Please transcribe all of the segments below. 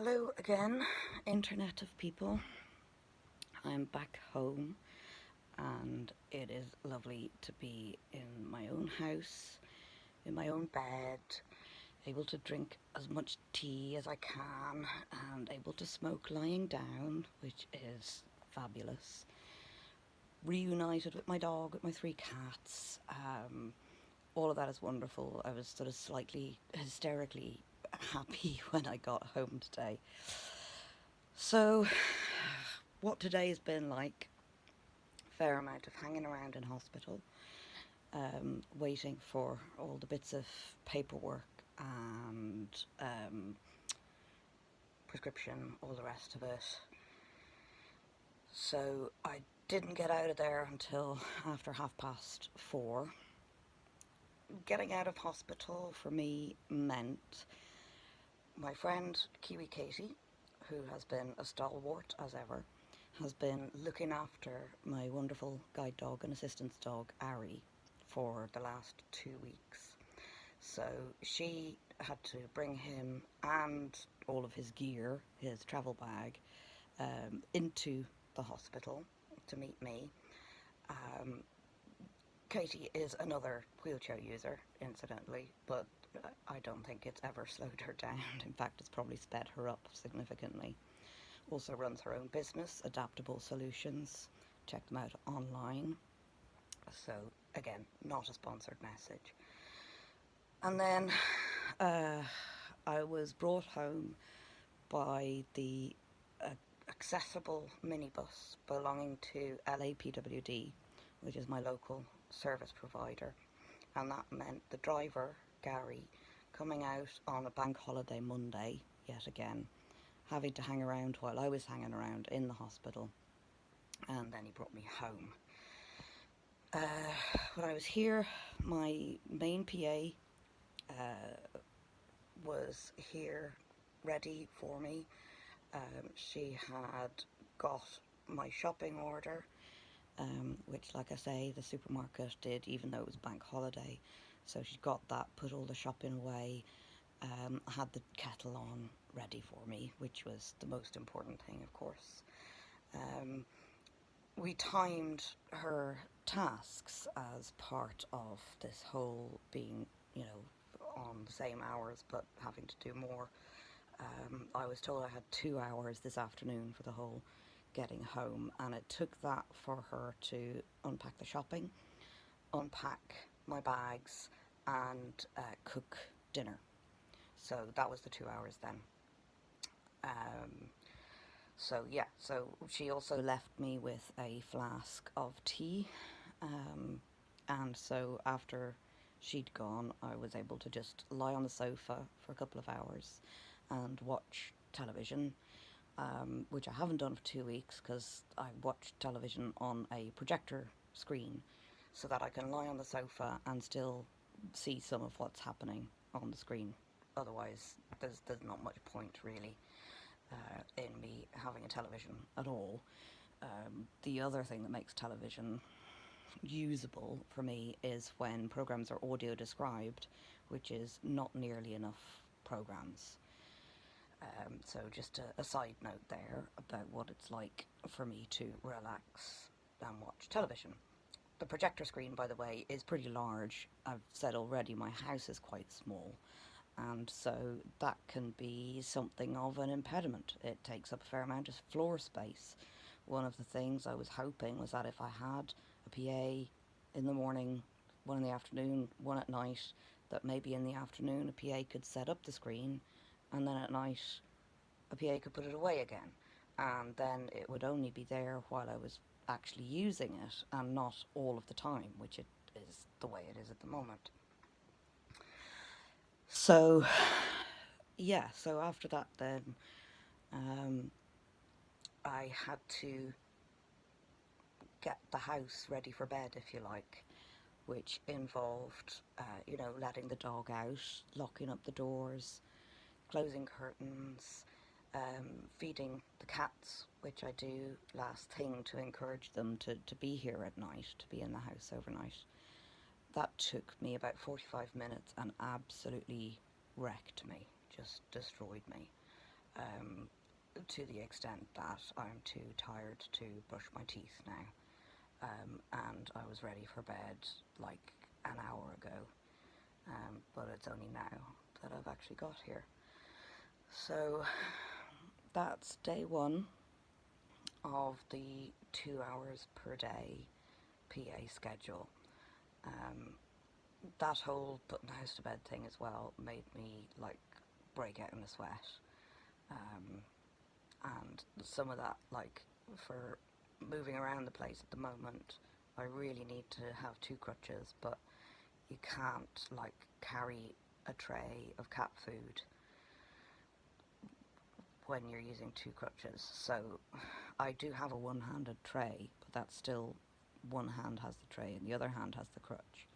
Hello again, internet of people. I'm back home and it is lovely to be in my own house, in my own bed, able to drink as much tea as I can and able to smoke lying down, which is fabulous. Reunited with my dog, with my 3 cats. All of that is wonderful. I was sort of slightly hysterically happy when I got home today. So, what today has been like, fair amount of hanging around in hospital, waiting for all the bits of paperwork and prescription, all the rest of it. So I didn't get out of there until after 4:30. Getting out of hospital for me meant my friend Kiwi Katie, who has been a stalwart as ever, has been looking after my wonderful guide dog and assistance dog, Ari, for the last 2 weeks. So she had to bring him and all of his gear, his travel bag, into the hospital to meet me. Katie is another wheelchair user, incidentally, but I don't think it's ever slowed her down. In fact, it's probably sped her up significantly. Also runs her own business, Adaptable Solutions. Check them out online. So, again, not a sponsored message. And then I was brought home by the accessible minibus belonging to LAPWD, which is my local service provider. And that meant the driver, Gary, coming out on a bank holiday Monday, yet again, having to hang around while I was hanging around in the hospital, and then he brought me home. When I was here, my main PA was here ready for me. She had got my shopping order, which, like I say, the supermarket did, even though it was bank holiday. So she got that, put all the shopping away, had the kettle on ready for me, which was the most important thing, of course. We timed her tasks as part of this whole being, on the same hours but having to do more. I was told I had 2 hours this afternoon for the whole getting home, and it took that for her to unpack the shopping, unpack my bags, and cook dinner. So that was the 2 hours then. So she also left me with a flask of tea, and so after she'd gone, I was able to just lie on the sofa for a couple of hours and watch television, which I haven't done for 2 weeks because I watch television on a projector screen so that I can lie on the sofa and still see some of what's happening on the screen. Otherwise, there's not much point really in me having a television at all. The other thing that makes television usable for me is when programs are audio described, which is not nearly enough programs. So just a side note there about what it's like for me to relax and watch television. The projector screen, by the way, is pretty large. I've said already my house is quite small, and so that can be something of an impediment. It takes up a fair amount of floor space. One of the things I was hoping was that if I had a PA in the morning, one in the afternoon, one at night, that maybe in the afternoon a PA could set up the screen, and then at night a PA could put it away again, and then it would only be there while I was actually using it and not all of the time, which it is the way it is at the moment. So yeah, so after that then I had to get the house ready for bed, if you like, which involved letting the dog out, locking up the doors, closing curtains, feeding the cats, which I do last thing to encourage them to be here at night, to be in the house overnight. That took me about 45 minutes and absolutely wrecked me, just destroyed me. to the extent that I'm too tired to brush my teeth now. And I was ready for bed like an hour ago, but it's only now that I've actually got here. So that's day one of the 2 hours per day PA schedule. That whole putting the house to bed thing as well made me like break out in a sweat. And some of that, like for moving around the place at the moment, I really need to have 2 crutches, but you can't like carry a tray of cat food when you're using 2 crutches. So I do have a one-handed tray, but that's still one hand has the tray and the other hand has the crutch.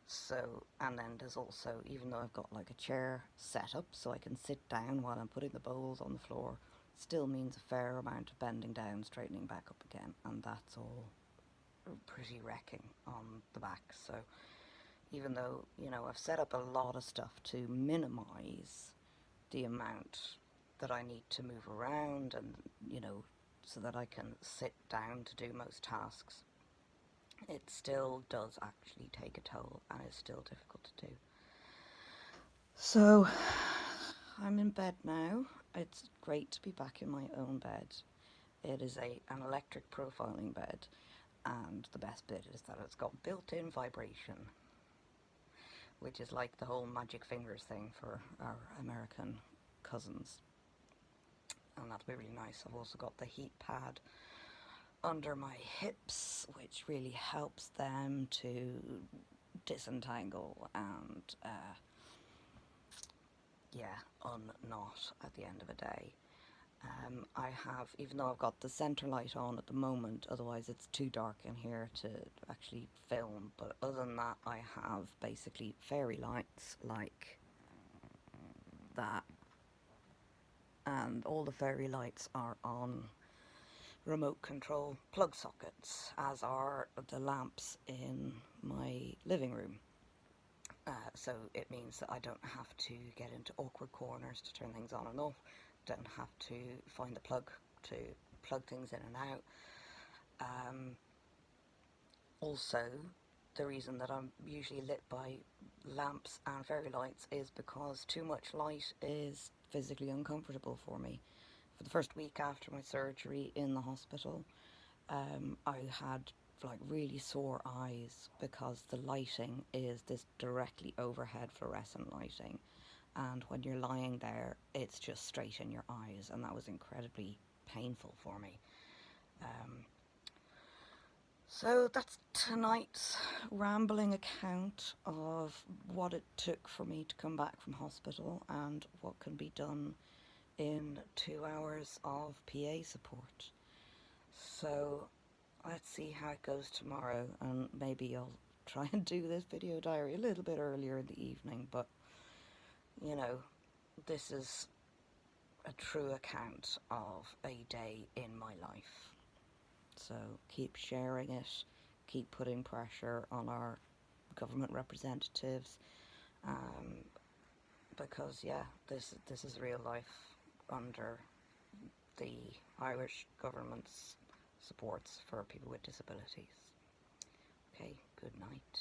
So, and then there's also, even though I've got like a chair set up so I can sit down while I'm putting the bowls on the floor, still means a fair amount of bending down, straightening back up again, and that's all pretty wrecking on the back. So even though, you know, I've set up a lot of stuff to minimize the amount that I need to move around and, you know, so that I can sit down to do most tasks, it still does actually take a toll and is still difficult to do. So I'm in bed now. It's great to be back in my own bed. It is an electric profiling bed, and the best bit is that it's got built-in vibration, which is like the whole magic fingers thing for our American cousins, and that'll be really nice. I've also got the heat pad under my hips, which really helps them to disentangle and unknot at the end of a day. I have, even though I've got the centre light on at the moment, otherwise it's too dark in here to actually film, but other than that I have basically fairy lights like that, and all the fairy lights are on remote control plug sockets, as are the lamps in my living room. So it means that I don't have to get into awkward corners to turn things on and off, don't have to find the plug to plug things in and out. Also, the reason that I'm usually lit by lamps and fairy lights is because too much light is physically uncomfortable for me. For the first week after my surgery in the hospital, I had like really sore eyes because the lighting is this directly overhead fluorescent lighting, and when you're lying there it's just straight in your eyes, and that was incredibly painful for me. So that's tonight's rambling account of what it took for me to come back from hospital and what can be done in 2 hours of PA support. So let's see how it goes tomorrow, and maybe I'll try and do this video diary a little bit earlier in the evening, but you know, this is a true account of a day in my life. So keep sharing it, keep putting pressure on our government representatives, because yeah, this is real life under the Irish government's supports for people with disabilities. Okay, good night.